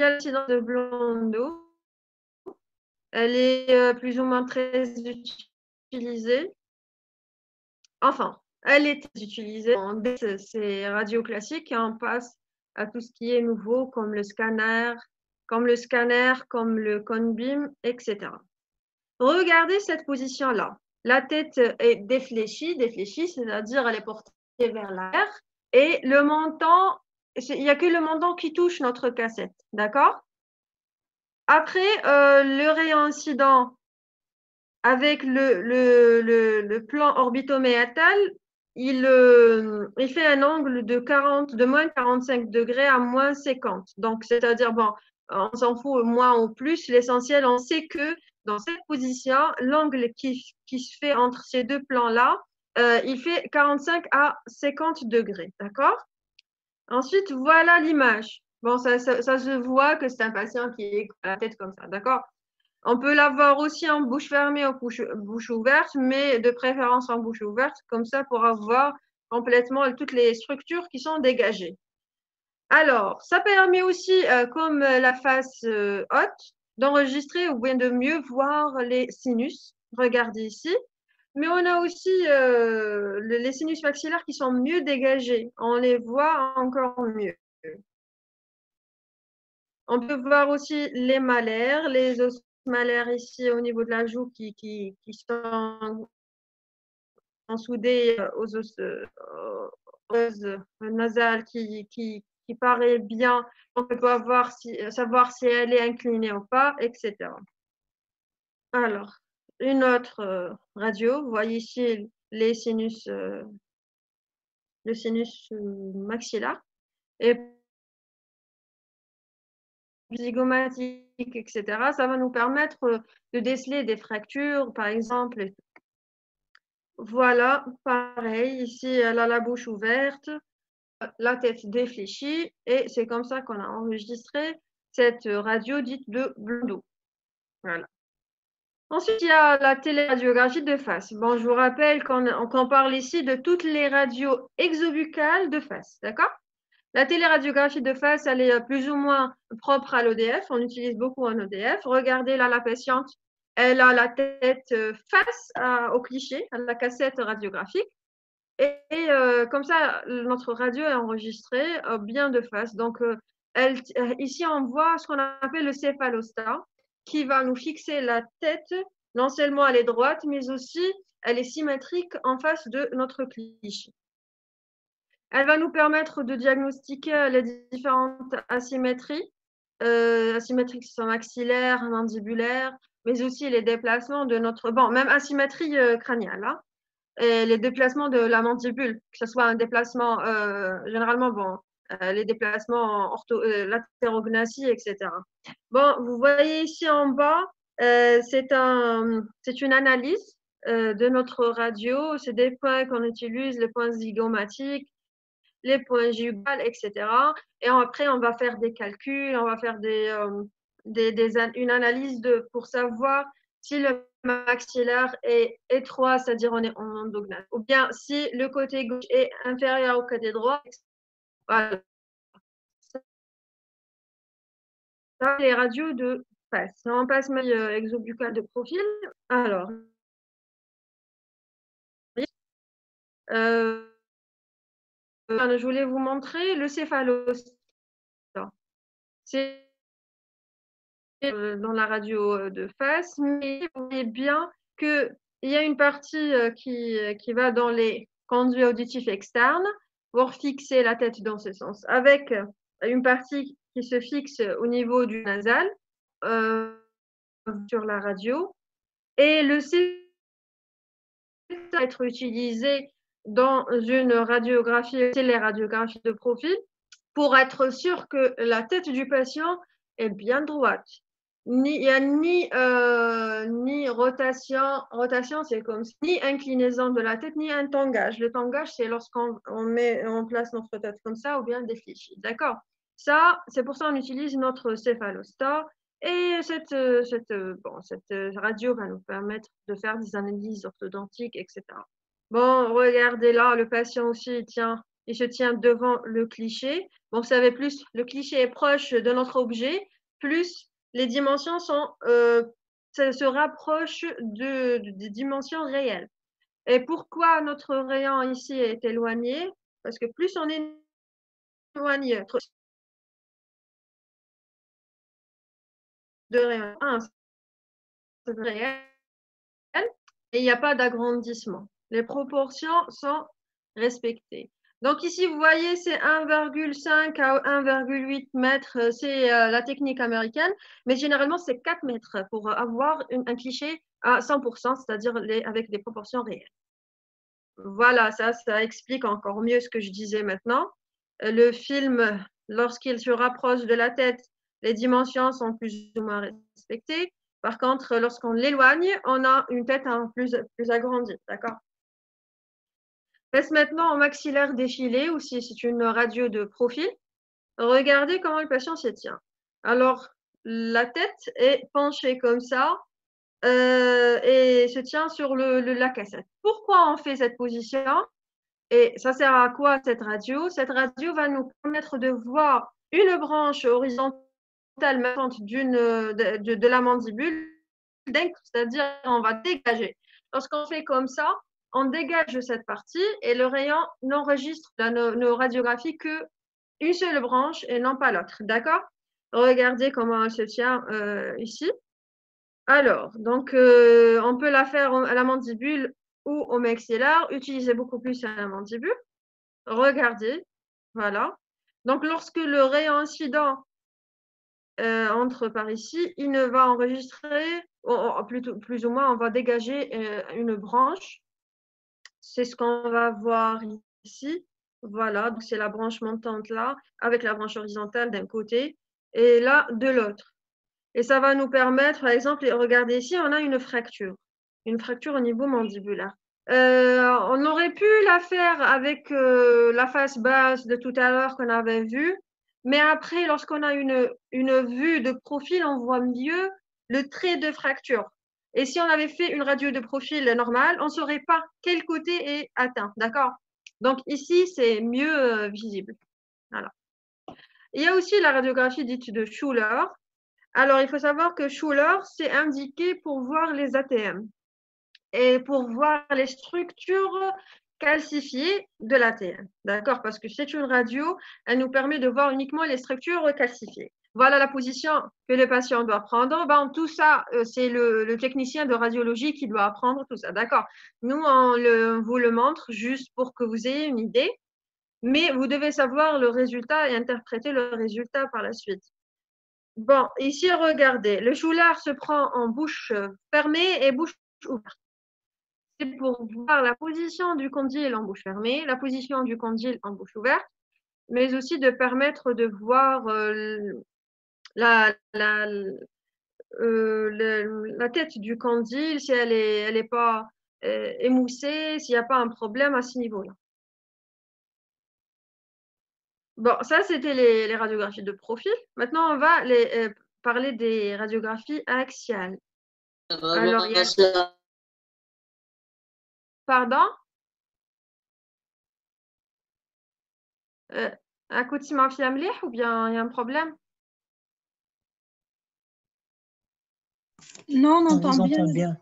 y a l'accident de Blondeau. Elle est plus ou moins très utilisée. Enfin, elle est très utilisée dans ces radios classiques et on passe à tout ce qui est nouveau, comme le scanner, comme le Conbeam, etc. Regardez cette position-là. La tête est défléchie, c'est-à-dire elle est portée vers l'arrière. Et le menton, il n'y a que le menton qui touche notre cassette, d'accord? Après, le rayon incident avec le plan orbitoméatal, il fait un angle de moins 45 degrés à moins 50. Donc, c'est-à-dire, bon, on s'en fout moins ou plus. L'essentiel, on sait que dans cette position, l'angle qui se fait entre ces deux plans-là, il fait 45 à 50 degrés. D'accord? Ensuite, voilà l'image. Bon, ça se voit que c'est un patient qui est à la tête comme ça. D'accord? On peut l'avoir aussi en bouche fermée ou bouche ouverte, mais de préférence en bouche ouverte, comme ça pour avoir complètement toutes les structures qui sont dégagées. Alors, ça permet aussi, comme la face haute, d'enregistrer ou bien de mieux voir les sinus. Regardez ici. Mais on a aussi les sinus maxillaires qui sont mieux dégagés. On les voit encore mieux. On peut voir aussi les malaires, les os malaires ici au niveau de la joue qui sont soudés aux os nasales qui paraît bien. On peut savoir si elle est inclinée ou pas, etc. Alors, une autre radio. Vous voyez ici les sinus, le sinus maxillaire. Et zygomatique, etc. Ça va nous permettre de déceler des fractures, par exemple. Voilà, pareil, ici, elle a la bouche ouverte, la tête défléchie, et c'est comme ça qu'on a enregistré cette radio dite de Blondeau. Voilà. Ensuite, il y a la téléradiographie de face. Bon, je vous rappelle qu'on parle ici de toutes les radios exobuccales de face, d'accord? La téléradiographie de face, elle est plus ou moins propre à l'ODF. On utilise beaucoup en ODF. Regardez là, la patiente, elle a la tête face au cliché, à la cassette radiographique. Et comme ça, notre radio est enregistrée bien de face. Donc, ici, on voit ce qu'on appelle le céphalostat, qui va nous fixer la tête. Non seulement elle est droite, mais aussi elle est symétrique en face de notre cliché. Elle va nous permettre de diagnostiquer les différentes asymétries, asymétries qui sont maxillaires, mandibulaires, mais aussi les déplacements de notre, bon, même asymétrie crânienne, hein, et les déplacements de la mandibule, que ce soit un déplacement, généralement, bon, les déplacements latérognathie, etc. Bon, vous voyez ici en bas, c'est une analyse de notre radio. C'est des points qu'on utilise, les points zygomatiques, les points jugales, etc. Et après, on va faire des calculs, on va faire une analyse pour savoir si le maxillaire est étroit, c'est-à-dire on est en endognathe, ou bien si le côté gauche est inférieur au côté droit. Voilà. Ça, les radios de face. On passe maintenant exobuccal de profil. Alors, euh, je voulais vous montrer le céphalostat. C'est dans la radio de face, mais vous voyez bien qu'il y a une partie qui va dans les conduits auditifs externes pour fixer la tête dans ce sens, avec une partie qui se fixe au niveau du nasal euh, sur la radio. Et le C va être utilisé dans une radiographie, téléradiographie de profil, pour être sûr que la tête du patient est bien droite. Il n'y a ni rotation c'est comme ni inclinaison de la tête, ni un tangage. Le tangage, c'est lorsqu'on place notre tête comme ça ou bien défléchie. D'accord? Ça, c'est pour ça qu'on utilise notre céphalostat. Et cette radio va nous permettre de faire des analyses orthodontiques, etc. Bon, regardez là, le patient aussi, il se tient devant le cliché. Bon, vous savez, plus le cliché est proche de notre objet, plus les dimensions se rapprochent des dimensions réelles. Et pourquoi notre rayon ici est éloigné? Parce que plus on est éloigné de rayon 1, c'est réel, et il n'y a pas d'agrandissement. Les proportions sont respectées. Donc ici, vous voyez, c'est 1,5 à 1,8 mètres, c'est la technique américaine, mais généralement, c'est 4 mètres pour avoir un cliché à 100%, c'est-à-dire avec des proportions réelles. Voilà, ça explique encore mieux ce que je disais maintenant. Le film, lorsqu'il se rapproche de la tête, les dimensions sont plus ou moins respectées. Par contre, lorsqu'on l'éloigne, on a une tête plus agrandie, d'accord? Passe maintenant au maxillaire défilé, ou si c'est une radio de profil. Regardez comment le patient se tient. Alors, la tête est penchée comme ça et se tient sur la cassette. Pourquoi on fait cette position? Et ça sert à quoi cette radio? Cette radio va nous permettre de voir une branche horizontale maintenante de la mandibule, c'est-à-dire on va dégager. Lorsqu'on fait comme ça, on dégage cette partie et le rayon n'enregistre nos radiographies que une seule branche et non pas l'autre. D'accord? Regardez comment elle se tient ici. Alors, donc, on peut la faire à la mandibule ou au maxillaire, utiliser beaucoup plus à la mandibule. Regardez, voilà. Donc, lorsque le rayon incident entre par ici, il ne va enregistrer, plutôt, plus ou moins, on va dégager une branche. C'est ce qu'on va voir ici. Voilà, donc c'est la branche montante là, avec la branche horizontale d'un côté et là de l'autre. Et ça va nous permettre, par exemple, regardez ici, on a une fracture au niveau mandibulaire. On aurait pu la faire avec la face basse de tout à l'heure qu'on avait vue, mais après, lorsqu'on a une vue de profil, on voit mieux le trait de fracture. Et si on avait fait une radio de profil normale, on ne saurait pas quel côté est atteint, d'accord? Donc ici, c'est mieux visible. Voilà. Il y a aussi la radiographie dite de Schuller. Alors, il faut savoir que Schuller, c'est indiqué pour voir les ATM et pour voir les structures calcifiées de l'ATM. D'accord? Parce que c'est une radio, elle nous permet de voir uniquement les structures calcifiées. Voilà la position que le patient doit prendre. Ben, tout ça, c'est le technicien de radiologie qui doit apprendre tout ça. D'accord? Nous, on vous le montre juste pour que vous ayez une idée, mais vous devez savoir le résultat et interpréter le résultat par la suite. Bon, ici, regardez, le choulard se prend en bouche fermée et bouche ouverte. C'est pour voir la position du condyle en bouche fermée, la position du condyle en bouche ouverte, mais aussi de permettre de voir la, la, la tête du condyle, si elle est pas émoussée, s'il n'y a pas un problème à ce niveau-là. Bon, ça, c'était les radiographies de profil. Maintenant, on va parler des radiographies axiales. Alors, il y a... Pardon? Un coup de ciment مليح ou bien il y a un problème? Non, on On vous entend bien. entend bien.